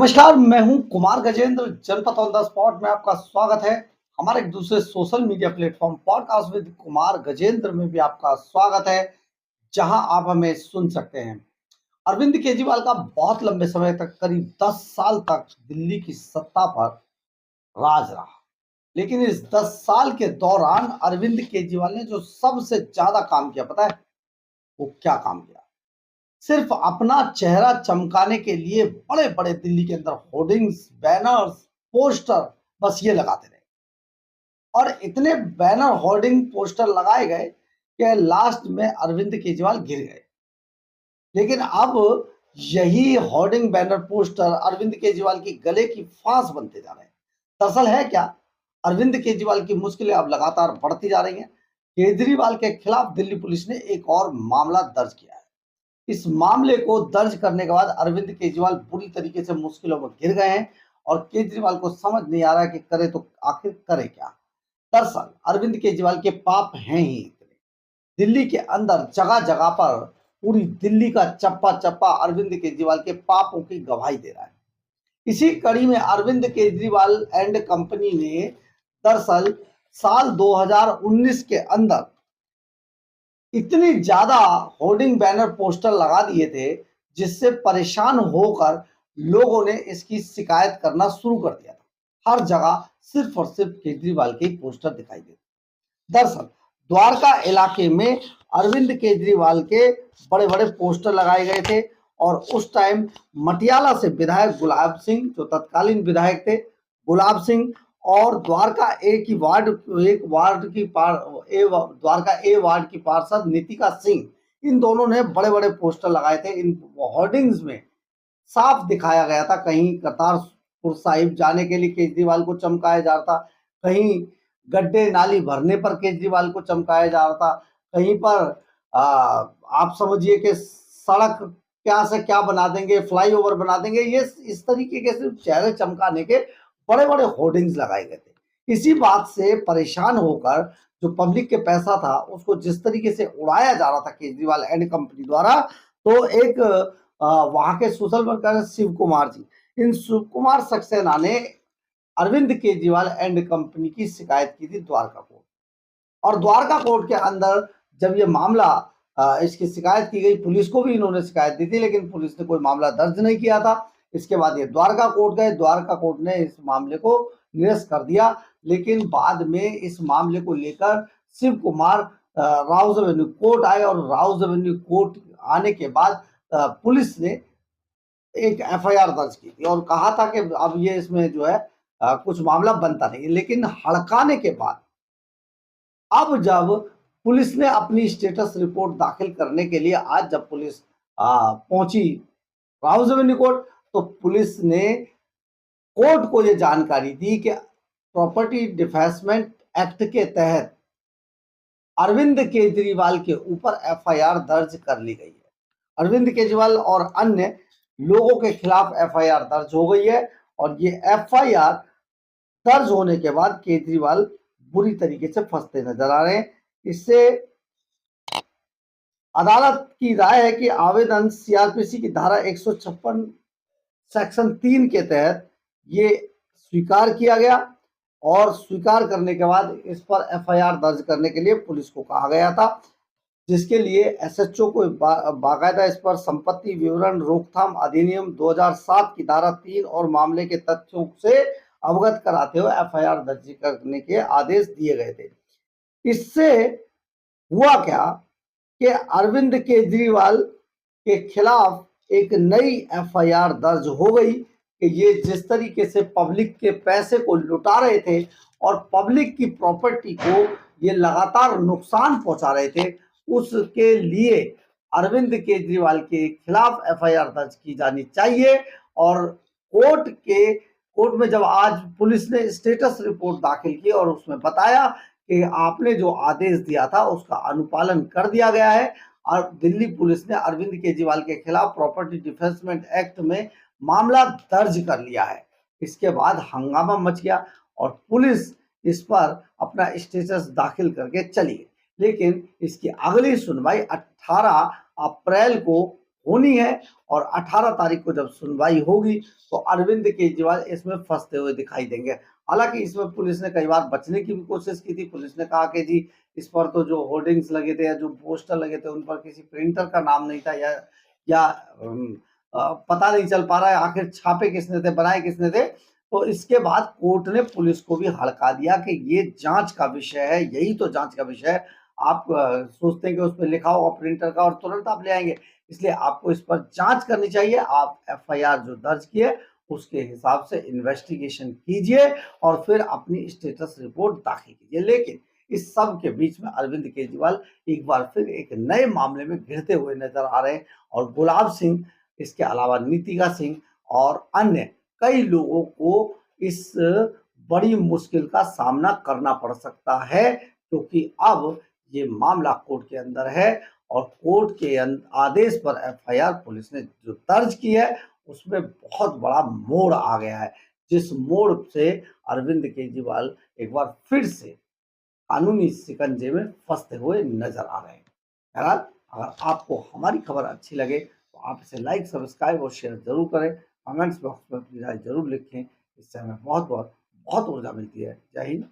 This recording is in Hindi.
नमस्कार, मैं हूं कुमार गजेंद्र। जनपद ऑन द स्पॉट में आपका स्वागत है। हमारे एक दूसरे social media platform podcast with Kumar Gajendra में भी आपका स्वागत है, जहां आप हमें सुन सकते हैं। अरविंद केजरीवाल का बहुत लंबे समय तक, करीब 10 साल तक दिल्ली की सत्ता पर राज रहा। लेकिन इस 10 साल के दौरान अरविंद केजरीवाल ने जो सबसे ज्यादा काम किया, पता है वो क्या काम किया? सिर्फ अपना चेहरा चमकाने के लिए बड़े-बड़े दिल्ली के अंदर होर्डिंग्स, बैनर्स, पोस्टर बस ये लगाते रहे। और इतने बैनर, होर्डिंग, पोस्टर लगाए गए कि लास्ट में अरविंद केजरीवाल गिर गए। लेकिन अब यही hoarding, banner, poster Arvind Kejriwal की गले की फांस बनते जा रहे हैं। दरअसल है क्या? अरविंद केजरीवाल की मुश्किलें अब लगातार बढ़ती जा रही हैं। केजरीवाल के खिलाफ दिल्ली पुलिस ने एक और मामला दर्ज किया है। इस मामले को दर्ज करने के बाद अरविंद केजरीवाल बुरी तरीके से मुश्किलों में घिर गए हैं और केजरीवाल को समझ नहीं आ रहा कि करे तो आखिर करे क्या। दरअसल अरविंद केजरीवाल के पाप हैं ही इतने। दिल्ली के अंदर जगह जगह पर पूरी दिल्ली का चप्पा चप्पा अरविंद केजरीवाल के पापों की गवाही दे रहा है। इसी कड़ी में अरविंद केजरीवाल एंड कंपनी ने दरअसल साल 2019 के अंदर इतनी ज्यादा होर्डिंग, बैनर, पोस्टर लगा दिए थे, जिससे परेशान होकर लोगों ने इसकी शिकायत करना शुरू कर दिया था। हर जगह सिर्फ और सिर्फ केजरीवाल के ही पोस्टर दिखाई देते। दरअसल द्वारका इलाके में अरविंद केजरीवाल के बड़े बड़े पोस्टर लगाए गए थे और उस टाइम मटियाला से विधायक गुलाब सिंह, जो तत्कालीन विधायक थे, गुलाब सिंह और द्वारका ए की वार्ड एक वार्ड की द्वारका ए वार्ड की पार्षद नीतिका सिंह, इन दोनों ने बड़े बड़े पोस्टर लगाए थे। इन होर्डिंग्स में साफ दिखाया गया था, कहीं करतारपुर साहिब जाने के लिए केजरीवाल को चमकाया जा रहा था, कहीं गड्ढे नाली भरने पर केजरीवाल को चमकाया जा रहा था, कहीं पर आप समझिए कि सड़क क्या से क्या बना देंगे, फ्लाईओवर बना देंगे। ये इस तरीके के सिर्फ चेहरे चमकाने के बड़े बड़े होर्डिंग्स लगाए गए थे। इसी बात से परेशान होकर जो पब्लिक के पैसा था उसको जिस तरीके से उड़ाया जा रहा था केजरीवाल एंड कंपनी द्वारा, तो एक वहां के सोशल वर्कर शिव कुमार जी, इन शिव कुमार सक्सेना ने अरविंद केजरीवाल एंड कंपनी की शिकायत की थी द्वारका कोर्ट। और द्वारका कोर्ट के अंदर जब ये मामला इसकी शिकायत की गई, पुलिस को भी इन्होंने शिकायत दी थी, लेकिन पुलिस ने कोई मामला दर्ज नहीं किया था। इसके बाद ये द्वारका कोर्ट गए, द्वारका कोर्ट ने इस मामले को निरस्त कर दिया। लेकिन बाद में इस मामले को लेकर शिव कुमार राउज एवेन्यू कोर्ट आए और राउज एवेन्यू कोर्ट आने के बाद पुलिस ने एक एफआईआर दर्ज की थी और कहा था कि अब ये इसमें जो है कुछ मामला बनता नहीं। लेकिन हड़काने के बाद अब जब पुलिस ने अपनी स्टेटस रिपोर्ट दाखिल करने के लिए, आज जब पुलिस पहुंची राउज एवेन्यू कोर्ट, तो पुलिस ने कोर्ट को यह जानकारी दी कि प्रॉपर्टी डिफेसमेंट एक्ट के तहत अरविंद केजरीवाल के ऊपर एफआईआर दर्ज कर ली गई है। अरविंद केजरीवाल और अन्य लोगों के खिलाफ एफआईआर दर्ज हो गई है और ये एफआईआर दर्ज होने के बाद केजरीवाल बुरी तरीके से फंसते नजर आ रहे हैं। इससे अदालत की राय है कि आवेदन सीआरपीसी की धारा 156 सेक्शन 3 के तहत ये स्वीकार किया गया और स्वीकार करने के बाद इस पर एफआईआर दर्ज करने के लिए पुलिस को कहा गया था, जिसके लिए एसएचओ को बाकायदा इस पर संपत्ति विवरण रोकथाम अधिनियम 2007 की धारा 3 और मामले के तथ्यों से अवगत कराते हुए एफआईआर दर्ज करने के आदेश दिए गए थे। इससे हुआ क्या कि अरविंद केजरीवाल के खिलाफ एक नई एफआईआर दर्ज हो गई कि ये जिस तरीके से पब्लिक के पैसे को लुटा रहे थे और पब्लिक की प्रॉपर्टी को ये लगातार नुकसान पहुंचा रहे थे, उसके लिए अरविंद केजरीवाल के खिलाफ एफआईआर दर्ज की जानी चाहिए। और कोर्ट में जब आज पुलिस ने स्टेटस रिपोर्ट दाखिल की और उसमें बताया कि आपने जो आदेश दिया था उसका अनुपालन कर दिया गया है और दिल्ली पुलिस ने अरविंद केजरीवाल के खिलाफ प्रॉपर्टी डिफेंसमेंट एक्ट में मामला दर्ज कर लिया है, इसके बाद हंगामा मच गया और पुलिस इस पर अपना स्टेटस दाखिल करके चली गई। लेकिन इसकी अगली सुनवाई 18 अप्रैल को होनी है और 18 तारीख को जब सुनवाई होगी तो अरविंद केजरीवाल इसमें फंसते हुए दिखाई देंगे। हालांकि इसमें पुलिस ने कई बार बचने की भी कोशिश की थी। पुलिस ने कहा कि जी इस पर तो जो होर्डिंग्स लगे थे या जो पोस्टर लगे थे उन पर किसी प्रिंटर का नाम नहीं था या पता नहीं चल पा रहा है आखिर छापे किसने थे, बनाए किसने थे। तो इसके बाद कोर्ट ने पुलिस को भी हड़का दिया कि ये जांच का विषय है, यही तो जांच का विषय है। आप सोचते हैं कि उसपे लिखा होगा प्रिंटर का और तुरंत आप ले आएंगे, इसलिए आपको इस पर जांच करनी चाहिए। आप एफआईआर जो दर्ज की है उसके हिसाब से इन्वेस्टिगेशन कीजिए और फिर अपनी स्टेटस रिपोर्ट दाखिल कीजिए। लेकिन इस सब के बीच में अरविंद केजरीवाल एक बार फिर एक नए मामले में घिरते हुए नजर आ रहे हैं और गुलाब सिंह, इसके अलावा नीतिका सिंह और अन्य कई लोगों को इस बड़ी मुश्किल का सामना करना पड़ सकता है, क्योंकि अब ये मामला कोर्ट के अंदर है और कोर्ट के आदेश पर एफआईआर पुलिस ने जो दर्ज की है उसमें बहुत बड़ा मोड़ आ गया है, जिस मोड़ से अरविंद केजरीवाल एक बार फिर से कानूनी शिकंजे में फंसते हुए नजर आ रहे हैं। बहरहाल, अगर आपको हमारी खबर अच्छी लगे तो आप इसे लाइक, सब्सक्राइब और शेयर जरूर करें। कमेंट्स बॉक्स में अपनी राय जरूर लिखें। इससे हमें बहुत बहुत बहुत ऊर्जा मिलती है। जय हिंद।